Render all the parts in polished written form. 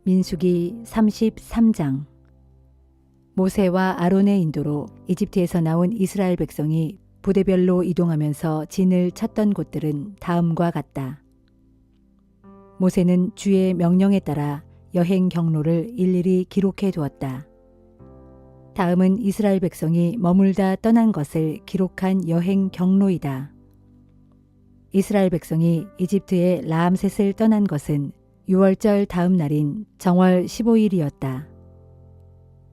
민수기 33장. 모세와 아론의 인도로 이집트에서 나온 이스라엘 백성이 부대별로 이동하면서 진을 쳤던 곳들은 다음과 같다. 모세는 주의 명령에 따라 여행 경로를 일일이 기록해 두었다. 다음은 이스라엘 백성이 머물다 떠난 것을 기록한 여행 경로이다. 이스라엘 백성이 이집트의 라암셋을 떠난 것은 6월절 다음 날인 정월 15일이었다.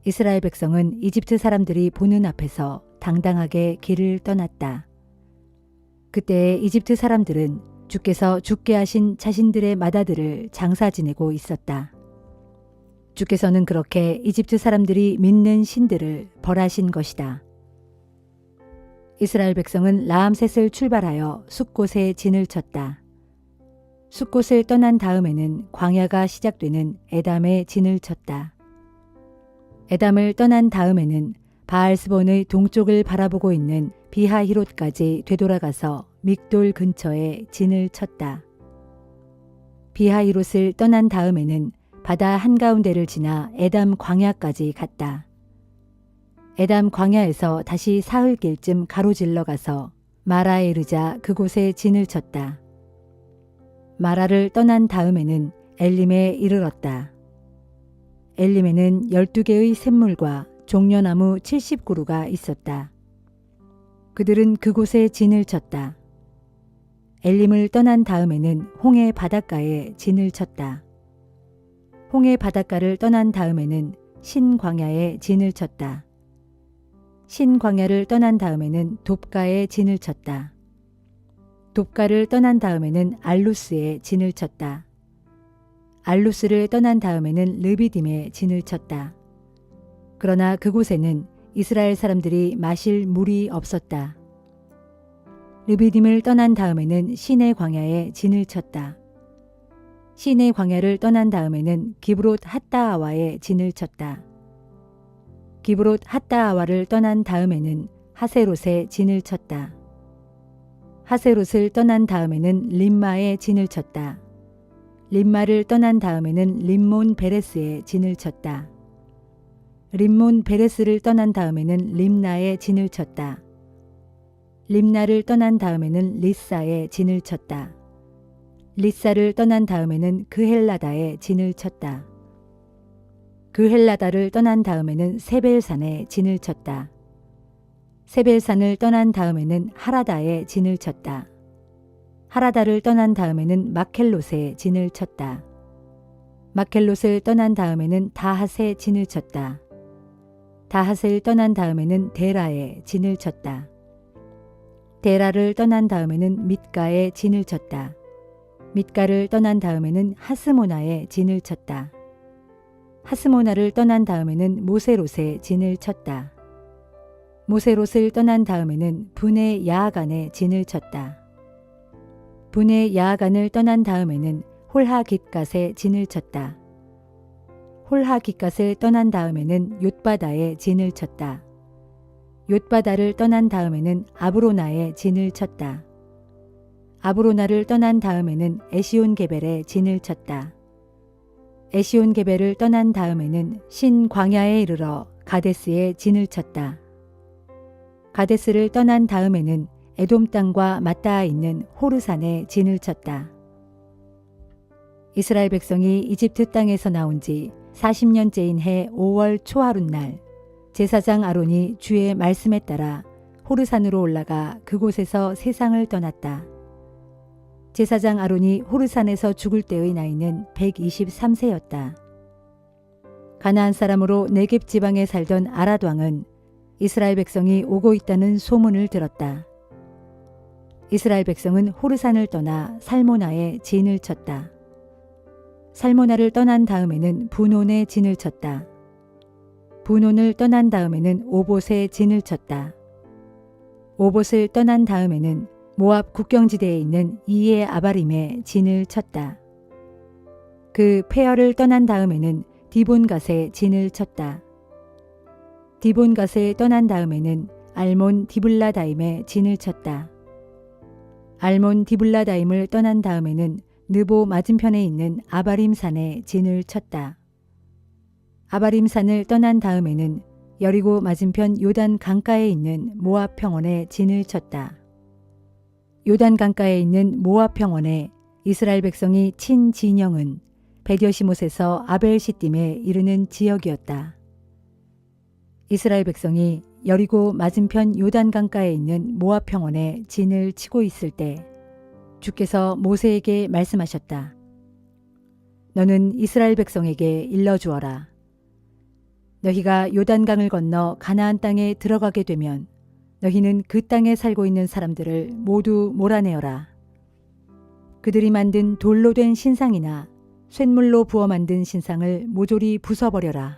이스라엘 백성은 이집트 사람들이 보는 앞에서 당당하게 길을 떠났다. 그때 이집트 사람들은 주께서 죽게 하신 자신들의 맏아들을 장사 지내고 있었다. 주께서는 그렇게 이집트 사람들이 믿는 신들을 벌하신 것이다. 이스라엘 백성은 라암셋을 출발하여 숫곳에 진을 쳤다. 숫곳을 떠난 다음에는 광야가 시작되는 에담에 진을 쳤다. 에담을 떠난 다음에는 바알스본의 동쪽을 바라보고 있는 비하히롯까지 되돌아가서 믹돌 근처에 진을 쳤다. 비하히롯을 떠난 다음에는 바다 한가운데를 지나 에담 광야까지 갔다. 에담 광야에서 다시 사흘길쯤 가로질러 가서 마라에 이르자 그곳에 진을 쳤다. 마라를 떠난 다음에는 엘림에 이르렀다. 엘림에는 12개의 샘물과 종려나무 70그루가 있었다. 그들은 그곳에 진을 쳤다. 엘림을 떠난 다음에는 홍해 바닷가에 진을 쳤다. 홍해 바닷가를 떠난 다음에는 신광야에 진을 쳤다. 신광야를 떠난 다음에는 돕가에 진을 쳤다. 돕가를 떠난 다음에는 알루스에 진을 쳤다. 알루스를 떠난 다음에는 르비딤에 진을 쳤다. 그러나 그곳에는 이스라엘 사람들이 마실 물이 없었다. 르비딤을 떠난 다음에는 시내 광야에 진을 쳤다. 시내 광야를 떠난 다음에는 기브롯 핫다아와에 진을 쳤다. 기브롯 핫다아와를 떠난 다음에는 하세롯에 진을 쳤다. 하세롯을 떠난 다음에는 림마에 진을 쳤다. 림마를 떠난 다음에는 림몬 베레스에 진을 쳤다. 림몬 베레스를 떠난 다음에는 림나에 진을 쳤다. 림나를 떠난 다음에는 리사에 진을 쳤다. 리사를 떠난 다음에는 그헬라다에 진을 쳤다. 그헬라다를 떠난 다음에는 세벨산에 진을 쳤다. 세벨산을 떠난 다음에는 하라다에 진을 쳤다. 하라다를 떠난 다음에는 마켈롯에 진을 쳤다. 마켈롯을 떠난 다음에는 다핫에 진을 쳤다. 다핫을 떠난 다음에는 데라에 진을 쳤다. 데라를 떠난 다음에는 mit가에 진을 쳤다. mit가를 떠난 다음에는 하스모나에 진을 쳤다. 하스모나를 떠난 다음에는 모세롯에 진을 쳤다. 모세롯을 떠난 다음에는 분의 야하간에 진을 쳤다. 분의 야하간을 떠난 다음에는 홀하깃갓에 진을 쳤다. 홀하깃갓을 떠난 다음에는 욤바다에 진을 쳤다. 욤바다를 떠난 다음에는 아브로나에 진을 쳤다. 아브로나를 떠난 다음에는 에시온게벨에 진을 쳤다. 에시온게벨을 떠난 다음에는 신광야에 이르러 가데스에 진을 쳤다. 가데스를 떠난 다음에는 에돔 땅과 맞닿아 있는 호르산에 진을 쳤다. 이스라엘 백성이 이집트 땅에서 나온 지 40년째인 해 5월 초하룻날 제사장 아론이 주의 말씀에 따라 호르산으로 올라가 그곳에서 세상을 떠났다. 제사장 아론이 호르산에서 죽을 때의 나이는 123세였다. 가나안 사람으로 네겝 지방에 살던 아랏 왕은 이스라엘 백성이 오고 있다는 소문을 들었다. 이스라엘 백성은 호르산을 떠나 살모나에 진을 쳤다. 살모나를 떠난 다음에는 분온에 진을 쳤다. 분온을 떠난 다음에는 오봇에 진을 쳤다. 오봇을 떠난 다음에는 모압 국경지대에 있는 이에 아바림에 진을 쳤다. 그 페어를 떠난 다음에는 디본갓에 진을 쳤다. 디본갓을 떠난 다음에는 알몬 디블라다임에 진을 쳤다. 알몬 디블라다임을 떠난 다음에는 느보 맞은편에 있는 아바림 산에 진을 쳤다. 아바림 산을 떠난 다음에는 여리고 맞은편 요단 강가에 있는 모압 평원에 진을 쳤다. 요단 강가에 있는 모압 평원에 이스라엘 백성이 친 진영은 베디어시못에서 아벨 시딤에 이르는 지역이었다. 이스라엘 백성이 여리고 맞은편 요단 강가에 있는 모압 평원에 진을 치고 있을 때 주께서 모세에게 말씀하셨다. 너는 이스라엘 백성에게 일러주어라. 너희가 요단강을 건너 가나안 땅에 들어가게 되면 너희는 그 땅에 살고 있는 사람들을 모두 몰아내어라. 그들이 만든 돌로 된 신상이나 쇳물로 부어 만든 신상을 모조리 부숴버려라.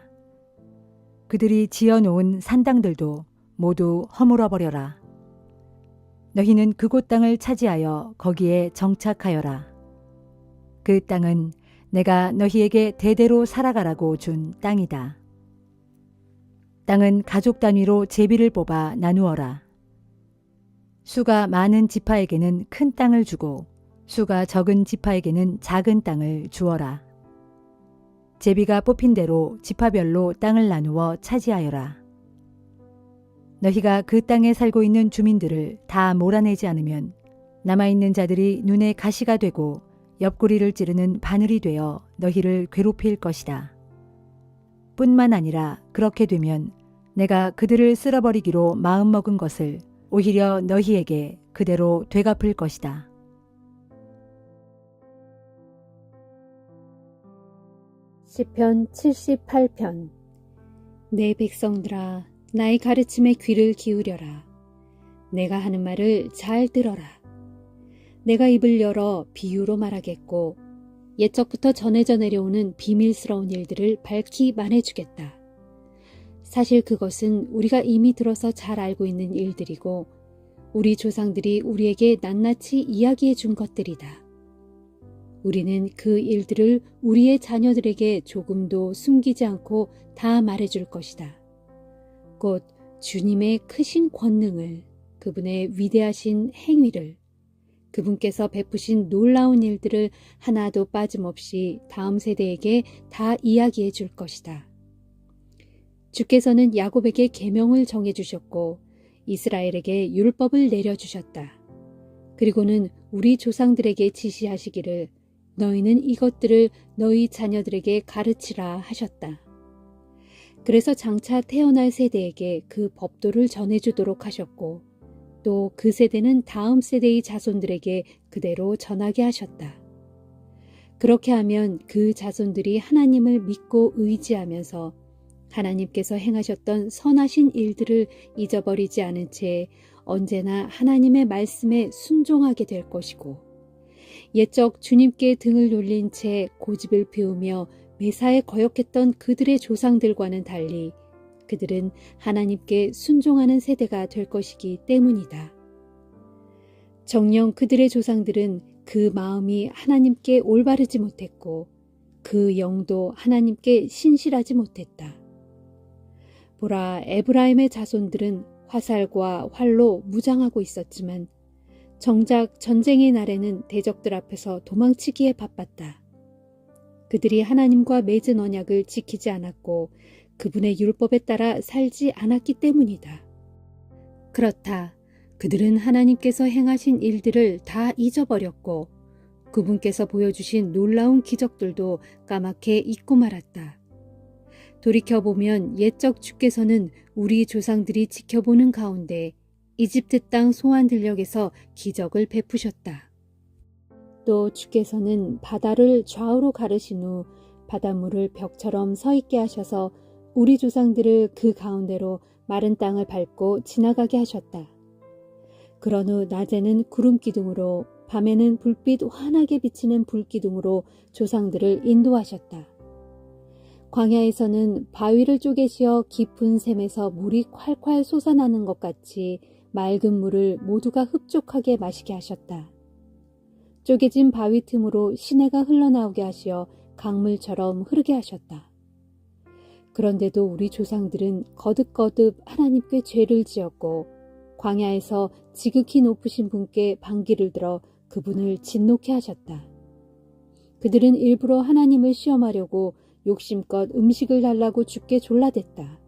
그들이 지어놓은 산당들도 모두 허물어버려라. 너희는 그곳 땅을 차지하여 거기에 정착하여라. 그 땅은 내가 너희에게 대대로 살아가라고 준 땅이다. 땅은 가족 단위로 제비를 뽑아 나누어라. 수가 많은 지파에게는 큰 땅을 주고 수가 적은 지파에게는 작은 땅을 주어라. 제비가 뽑힌 대로 지파별로 땅을 나누어 차지하여라. 너희가 그 땅에 살고 있는 주민들을 다 몰아내지 않으면 남아있는 자들이 눈에 가시가 되고 옆구리를 찌르는 바늘이 되어 너희를 괴롭힐 것이다. 뿐만 아니라 그렇게 되면 내가 그들을 쓸어버리기로 마음먹은 것을 오히려 너희에게 그대로 되갚을 것이다. 시편 78편. 내 백성들아, 나의 가르침에 귀를 기울여라. 내가 하는 말을 잘 들어라. 내가 입을 열어 비유로 말하겠고 옛적부터 전해져 내려오는 비밀스러운 일들을 밝히 말해주겠다. 사실 그것은 우리가 이미 들어서 잘 알고 있는 일들이고 우리 조상들이 우리에게 낱낱이 이야기해 준 것들이다. 우리는 그 일들을 우리의 자녀들에게 조금도 숨기지 않고 다 말해줄 것이다. 곧 주님의 크신 권능을, 그분의 위대하신 행위를, 그분께서 베푸신 놀라운 일들을 하나도 빠짐없이 다음 세대에게 다 이야기해 줄 것이다. 주께서는 야곱에게 계명을 정해주셨고 이스라엘에게 율법을 내려주셨다. 그리고는 우리 조상들에게 지시하시기를 너희는 이것들을 너희 자녀들에게 가르치라 하셨다. 그래서 장차 태어날 세대에게 그 법도를 전해주도록 하셨고 또 그 세대는 다음 세대의 자손들에게 그대로 전하게 하셨다. 그렇게 하면 그 자손들이 하나님을 믿고 의지하면서 하나님께서 행하셨던 선하신 일들을 잊어버리지 않은 채 언제나 하나님의 말씀에 순종하게 될 것이고 옛적 주님께 등을 돌린 채 고집을 피우며 매사에 거역했던 그들의 조상들과는 달리 그들은 하나님께 순종하는 세대가 될 것이기 때문이다. 정녕 그들의 조상들은 그 마음이 하나님께 올바르지 못했고 그 영도 하나님께 신실하지 못했다. 보라, 에브라임의 자손들은 화살과 활로 무장하고 있었지만 정작 전쟁의 날에는 대적들 앞에서 도망치기에 바빴다. 그들이 하나님과 맺은 언약을 지키지 않았고 그분의 율법에 따라 살지 않았기 때문이다. 그렇다. 그들은 하나님께서 행하신 일들을 다 잊어버렸고 그분께서 보여주신 놀라운 기적들도 까맣게 잊고 말았다. 돌이켜보면 옛적 주께서는 우리 조상들이 지켜보는 가운데 이집트 땅 소안 들녘에서 기적을 베푸셨다. 또 주께서는 바다를 좌우로 가르신 후 바닷물을 벽처럼 서 있게 하셔서 우리 조상들을 그 가운데로 마른 땅을 밟고 지나가게 하셨다. 그런 후 낮에는 구름 기둥으로 밤에는 불빛 환하게 비치는 불기둥으로 조상들을 인도하셨다. 광야에서는 바위를 쪼개시어 깊은 샘에서 물이 콸콸 솟아나는 것 같이 맑은 물을 모두가 흡족하게 마시게 하셨다. 쪼개진 바위 틈으로 시내가 흘러나오게 하시어 강물처럼 흐르게 하셨다. 그런데도 우리 조상들은 거듭거듭 하나님께 죄를 지었고 광야에서 지극히 높으신 분께 반기를 들어 그분을 진노케 하셨다. 그들은 일부러 하나님을 시험하려고 욕심껏 음식을 달라고 주께 졸라댔다.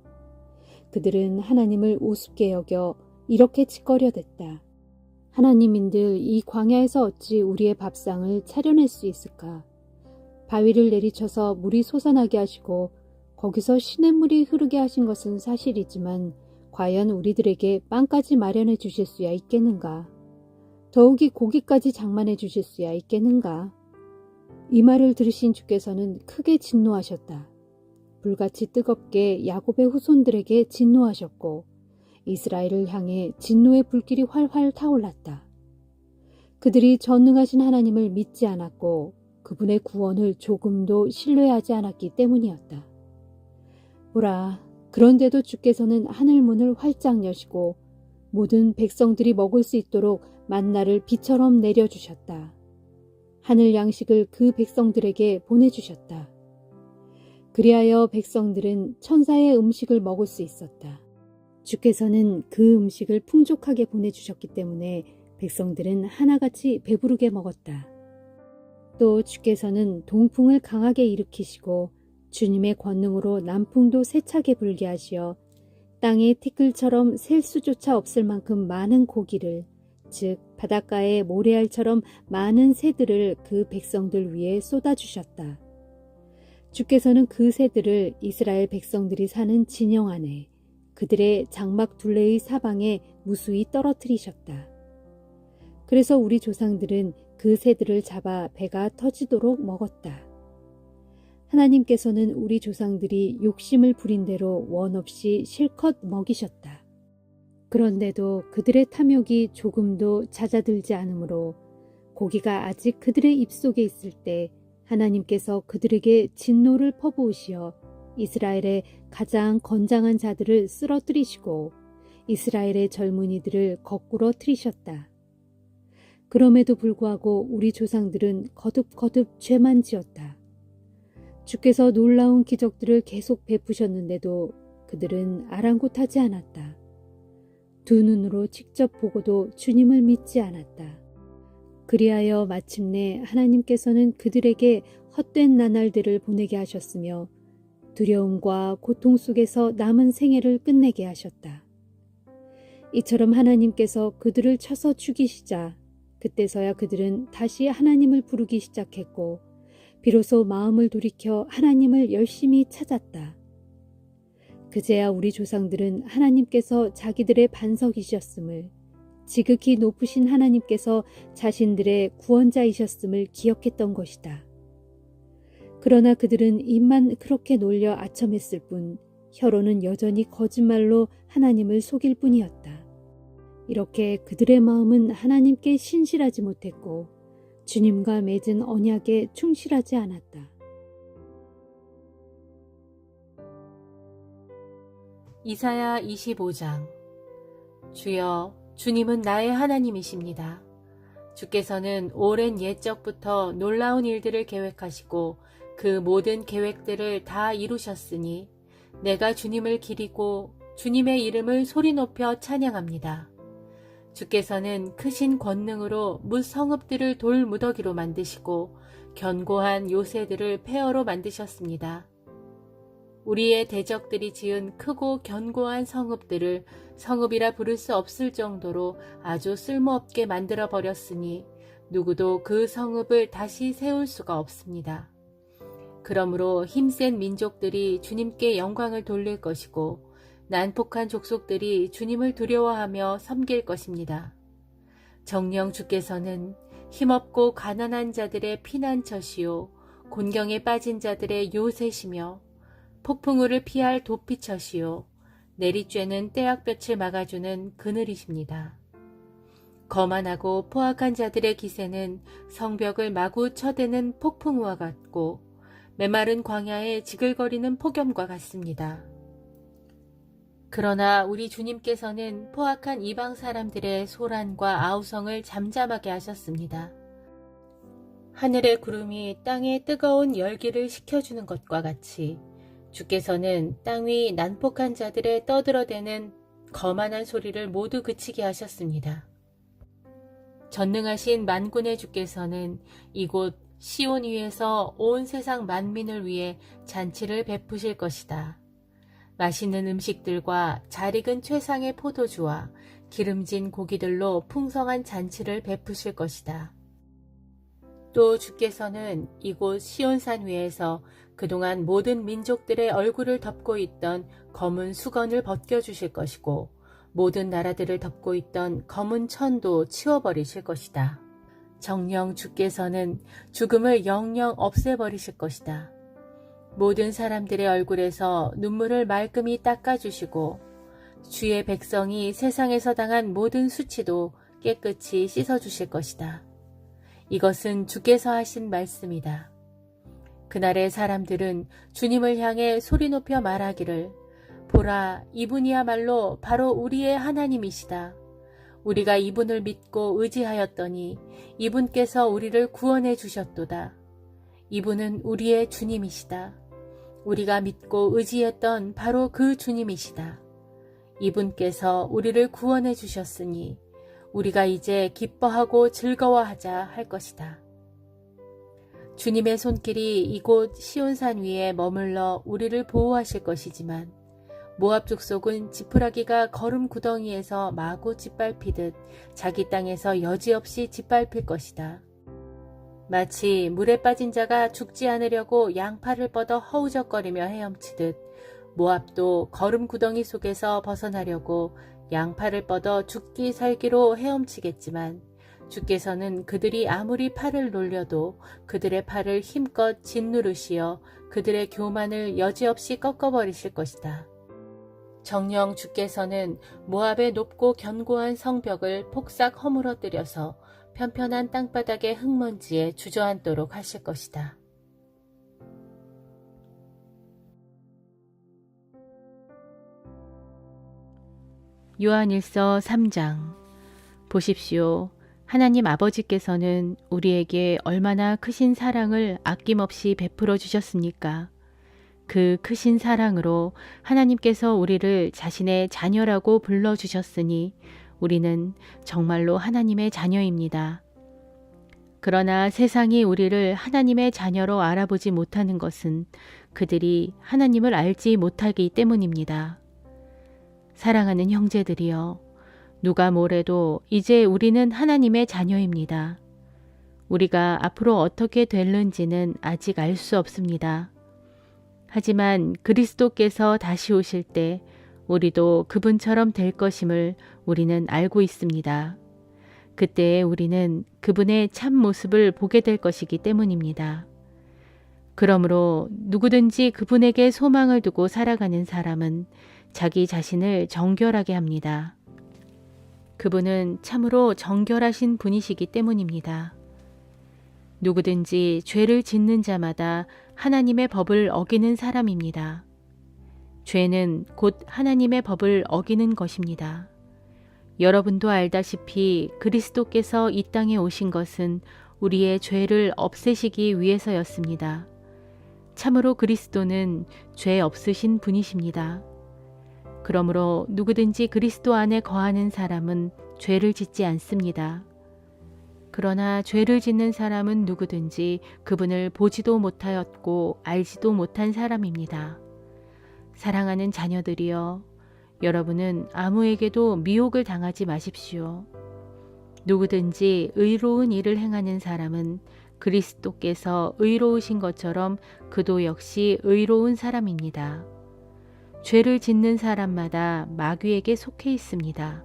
그들은 하나님을 우습게 여겨 이렇게 짓거려댔다. 하나님인들 이 광야에서 어찌 우리의 밥상을 차려낼 수 있을까? 바위를 내리쳐서 물이 솟아나게 하시고 거기서 시냇물이 흐르게 하신 것은 사실이지만 과연 우리들에게 빵까지 마련해 주실 수야 있겠는가? 더욱이 고기까지 장만해 주실 수야 있겠는가? 이 말을 들으신 주께서는 크게 진노하셨다. 불같이 뜨겁게 야곱의 후손들에게 진노하셨고 이스라엘을 향해 진노의 불길이 활활 타올랐다. 그들이 전능하신 하나님을 믿지 않았고 그분의 구원을 조금도 신뢰하지 않았기 때문이었다. 보라, 그런데도 주께서는 하늘문을 활짝 여시고 모든 백성들이 먹을 수 있도록 만나를 비처럼 내려주셨다. 하늘 양식을 그 백성들에게 보내주셨다. 그리하여 백성들은 천사의 음식을 먹을 수 있었다. 주께서는 그 음식을 풍족하게 보내주셨기 때문에 백성들은 하나같이 배부르게 먹었다. 또 주께서는 동풍을 강하게 일으키시고 주님의 권능으로 남풍도 세차게 불게 하시어 땅에 티끌처럼 셀 수조차 없을 만큼 많은 고기를, 즉 바닷가의 모래알처럼 많은 새들을 그 백성들 위에 쏟아주셨다. 주께서는 그 새들을 이스라엘 백성들이 사는 진영 안에 그들의 장막 둘레의 사방에 무수히 떨어뜨리셨다. 그래서 우리 조상들은 그 새들을 잡아 배가 터지도록 먹었다. 하나님께서는 우리 조상들이 욕심을 부린 대로 원 없이 실컷 먹이셨다. 그런데도 그들의 탐욕이 조금도 잦아들지 않으므로 고기가 아직 그들의 입속에 있을 때 하나님께서 그들에게 진노를 퍼부으시어 이스라엘의 가장 건장한 자들을 쓰러뜨리시고 이스라엘의 젊은이들을 거꾸로 트리셨다. 그럼에도 불구하고 우리 조상들은 거듭거듭 죄만 지었다. 주께서 놀라운 기적들을 계속 베푸셨는데도 그들은 아랑곳하지 않았다. 두 눈으로 직접 보고도 주님을 믿지 않았다. 그리하여 마침내 하나님께서는 그들에게 헛된 나날들을 보내게 하셨으며 두려움과 고통 속에서 남은 생애를 끝내게 하셨다. 이처럼 하나님께서 그들을 쳐서 죽이시자 그때서야 그들은 다시 하나님을 부르기 시작했고 비로소 마음을 돌이켜 하나님을 열심히 찾았다. 그제야 우리 조상들은 하나님께서 자기들의 반석이셨음을, 지극히 높으신 하나님께서 자신들의 구원자이셨음을 기억했던 것이다. 그러나 그들은 입만 그렇게 놀려 아첨했을 뿐 혀로는 여전히 거짓말로 하나님을 속일 뿐이었다. 이렇게 그들의 마음은 하나님께 신실하지 못했고 주님과 맺은 언약에 충실하지 않았다. 이사야 25장. 주여, 주님은 나의 하나님이십니다. 주께서는 오랜 옛적부터 놀라운 일들을 계획하시고 그 모든 계획들을 다 이루셨으니 내가 주님을 기리고 주님의 이름을 소리 높여 찬양합니다. 주께서는 크신 권능으로 뭇성읍들을 돌 무더기로 만드시고 견고한 요새들을 폐허로 만드셨습니다. 우리의 대적들이 지은 크고 견고한 성읍들을 성읍이라 부를 수 없을 정도로 아주 쓸모없게 만들어 버렸으니 누구도 그 성읍을 다시 세울 수가 없습니다. 그러므로 힘센 민족들이 주님께 영광을 돌릴 것이고 난폭한 족속들이 주님을 두려워하며 섬길 것입니다. 정녕 주께서는 힘없고 가난한 자들의 피난처시요 곤경에 빠진 자들의 요새시며 폭풍우를 피할 도피처시요 내리쬐는 떼약볕을 막아주는 그늘이십니다. 거만하고 포악한 자들의 기세는 성벽을 마구 쳐대는 폭풍우와 같고 메마른 광야에 지글거리는 폭염과 같습니다. 그러나 우리 주님께서는 포악한 이방 사람들의 소란과 아우성을 잠잠하게 하셨습니다. 하늘의 구름이 땅에 뜨거운 열기를 식혀주는 것과 같이 주께서는 땅 위 난폭한 자들의 떠들어대는 거만한 소리를 모두 그치게 하셨습니다. 전능하신 만군의 주께서는 이곳 시온 위에서 온 세상 만민을 위해 잔치를 베푸실 것이다. 맛있는 음식들과 잘 익은 최상의 포도주와 기름진 고기들로 풍성한 잔치를 베푸실 것이다. 또 주께서는 이곳 시온산 위에서 그동안 모든 민족들의 얼굴을 덮고 있던 검은 수건을 벗겨주실 것이고 모든 나라들을 덮고 있던 검은 천도 치워버리실 것이다. 정녕 주께서는 죽음을 영영 없애버리실 것이다. 모든 사람들의 얼굴에서 눈물을 말끔히 닦아주시고 주의 백성이 세상에서 당한 모든 수치도 깨끗이 씻어주실 것이다. 이것은 주께서 하신 말씀이다. 그날의 사람들은 주님을 향해 소리 높여 말하기를 보라, 이분이야말로 바로 우리의 하나님이시다. 우리가 이분을 믿고 의지하였더니 이분께서 우리를 구원해 주셨도다. 이분은 우리의 주님이시다. 우리가 믿고 의지했던 바로 그 주님이시다. 이분께서 우리를 구원해 주셨으니 우리가 이제 기뻐하고 즐거워하자 할 것이다. 주님의 손길이 이곳 시온산 위에 머물러 우리를 보호하실 것이지만 모압 족속은 지푸라기가 거름 구덩이에서 마구 짓밟히듯 자기 땅에서 여지없이 짓밟힐 것이다. 마치 물에 빠진 자가 죽지 않으려고 양팔을 뻗어 허우적거리며 헤엄치듯 모압도 거름 구덩이 속에서 벗어나려고 양팔을 뻗어 죽기 살기로 헤엄치겠지만 주께서는 그들이 아무리 팔을 놀려도 그들의 팔을 힘껏 짓누르시어 그들의 교만을 여지없이 꺾어버리실 것이다. 정녕 주께서는 모압의 높고 견고한 성벽을 폭삭 허물어뜨려서 편편한 땅바닥의 흙먼지에 주저앉도록 하실 것이다. 요한일서 3장. 보십시오. 하나님 아버지께서는 우리에게 얼마나 크신 사랑을 아낌없이 베풀어 주셨습니까? 그 크신 사랑으로 하나님께서 우리를 자신의 자녀라고 불러주셨으니 우리는 정말로 하나님의 자녀입니다. 그러나 세상이 우리를 하나님의 자녀로 알아보지 못하는 것은 그들이 하나님을 알지 못하기 때문입니다. 사랑하는 형제들이여, 누가 뭐래도 이제 우리는 하나님의 자녀입니다. 우리가 앞으로 어떻게 될는지는 아직 알 수 없습니다. 하지만 그리스도께서 다시 오실 때 우리도 그분처럼 될 것임을 우리는 알고 있습니다. 그때에 우리는 그분의 참 모습을 보게 될 것이기 때문입니다. 그러므로 누구든지 그분에게 소망을 두고 살아가는 사람은 자기 자신을 정결하게 합니다. 그분은 참으로 정결하신 분이시기 때문입니다. 누구든지 죄를 짓는 자마다 하나님의 법을 어기는 사람입니다. 죄는 곧 하나님의 법을 어기는 것입니다. 여러분도 알다시피 그리스도께서 이 땅에 오신 것은 우리의 죄를 없애시기 위해서였습니다. 참으로 그리스도는 죄 없으신 분이십니다. 그러므로 누구든지 그리스도 안에 거하는 사람은 죄를 짓지 않습니다. 그러나 죄를 짓는 사람은 누구든지 그분을 보지도 못하였고 알지도 못한 사람입니다. 사랑하는 자녀들이여, 여러분은 아무에게도 미혹을 당하지 마십시오. 누구든지 의로운 일을 행하는 사람은 그리스도께서 의로우신 것처럼 그도 역시 의로운 사람입니다. 죄를 짓는 사람마다 마귀에게 속해 있습니다.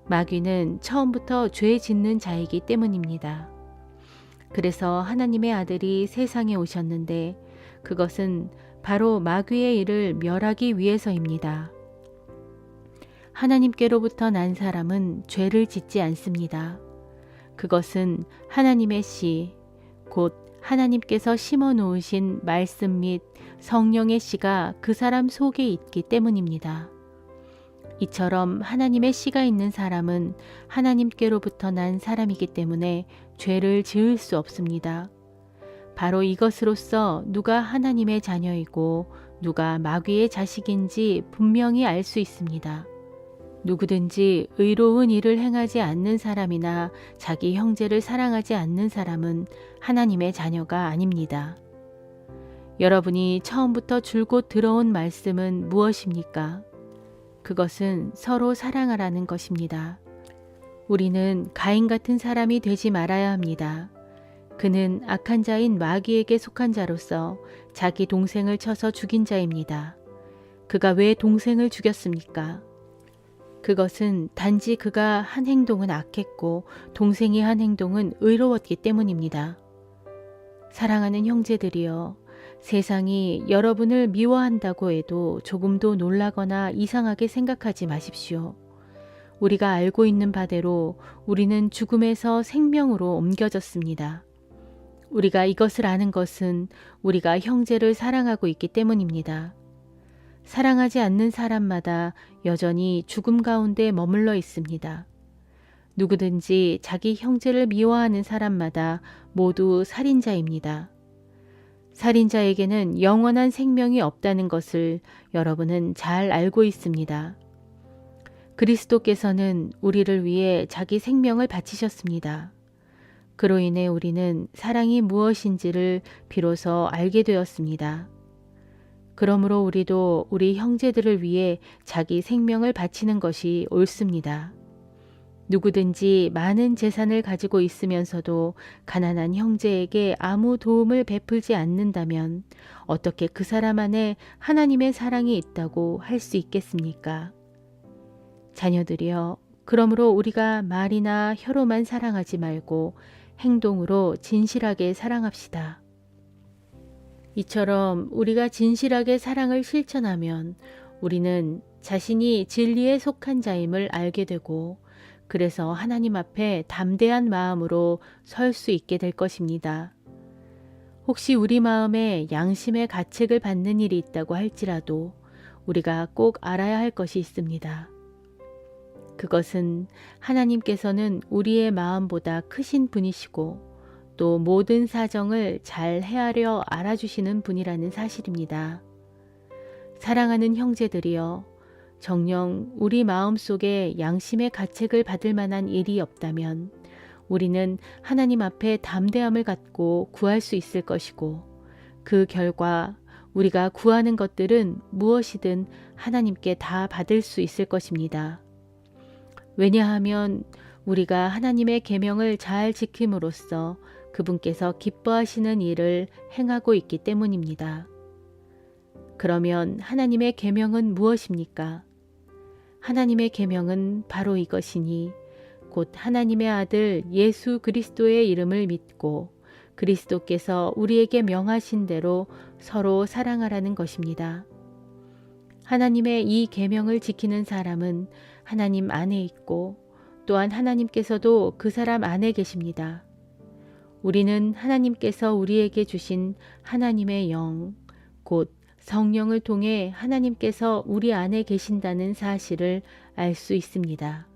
마귀는 처음부터 죄 짓는 자이기 때문입니다. 그래서 하나님의 아들이 세상에 오셨는데 그것은 바로 마귀의 일을 멸하기 위해서입니다. 하나님께로부터 난 사람은 죄를 짓지 않습니다. 그것은 하나님의 씨, 곧 하나님께서 심어 놓으신 말씀 및 성령의 씨가 그 사람 속에 있기 때문입니다. 이처럼 하나님의 씨가 있는 사람은 하나님께로부터 난 사람이기 때문에 죄를 지을 수 없습니다. 바로 이것으로써 누가 하나님의 자녀이고 누가 마귀의 자식인지 분명히 알 수 있습니다. 누구든지 의로운 일을 행하지 않는 사람이나 자기 형제를 사랑하지 않는 사람은 하나님의 자녀가 아닙니다. 여러분이 처음부터 줄곧 들어온 말씀은 무엇입니까? 그것은 서로 사랑하라는 것입니다. 우리는 가인 같은 사람이 되지 말아야 합니다. 그는 악한 자인 마귀에게 속한 자로서 자기 동생을 쳐서 죽인 자입니다. 그가 왜 동생을 죽였습니까? 그것은 단지 그가 한 행동은 악했고 동생이 한 행동은 의로웠기 때문입니다. 사랑하는 형제들이여, 세상이 여러분을 미워한다고 해도 조금도 놀라거나 이상하게 생각하지 마십시오. 우리가 알고 있는 바대로 우리는 죽음에서 생명으로 옮겨졌습니다. 우리가 이것을 아는 것은 우리가 형제를 사랑하고 있기 때문입니다. 사랑하지 않는 사람마다 여전히 죽음 가운데 머물러 있습니다. 누구든지 자기 형제를 미워하는 사람마다 모두 살인자입니다. 살인자에게는 영원한 생명이 없다는 것을 여러분은 잘 알고 있습니다. 그리스도께서는 우리를 위해 자기 생명을 바치셨습니다. 그로 인해 우리는 사랑이 무엇인지를 비로소 알게 되었습니다. 그러므로 우리도 우리 형제들을 위해 자기 생명을 바치는 것이 옳습니다. 누구든지 많은 재산을 가지고 있으면서도 가난한 형제에게 아무 도움을 베풀지 않는다면 어떻게 그 사람 안에 하나님의 사랑이 있다고 할 수 있겠습니까? 자녀들이여, 그러므로 우리가 말이나 혀로만 사랑하지 말고 행동으로 진실하게 사랑합시다. 이처럼 우리가 진실하게 사랑을 실천하면 우리는 자신이 진리에 속한 자임을 알게 되고 그래서 하나님 앞에 담대한 마음으로 설 수 있게 될 것입니다. 혹시 우리 마음에 양심의 가책을 받는 일이 있다고 할지라도 우리가 꼭 알아야 할 것이 있습니다. 그것은 하나님께서는 우리의 마음보다 크신 분이시고 또 모든 사정을 잘 헤아려 알아주시는 분이라는 사실입니다. 사랑하는 형제들이여, 정녕 우리 마음속에 양심의 가책을 받을 만한 일이 없다면 우리는 하나님 앞에 담대함을 갖고 구할 수 있을 것이고 그 결과 우리가 구하는 것들은 무엇이든 하나님께 다 받을 수 있을 것입니다. 왜냐하면 우리가 하나님의 계명을 잘 지킴으로써 그분께서 기뻐하시는 일을 행하고 있기 때문입니다. 그러면 하나님의 계명은 무엇입니까? 하나님의 계명은 바로 이것이니 곧 하나님의 아들 예수 그리스도의 이름을 믿고 그리스도께서 우리에게 명하신 대로 서로 사랑하라는 것입니다. 하나님의 이 계명을 지키는 사람은 하나님 안에 있고 또한 하나님께서도 그 사람 안에 계십니다. 우리는 하나님께서 우리에게 주신 하나님의 영, 곧 성령을 통해 하나님께서 우리 안에 계신다는 사실을 알 수 있습니다.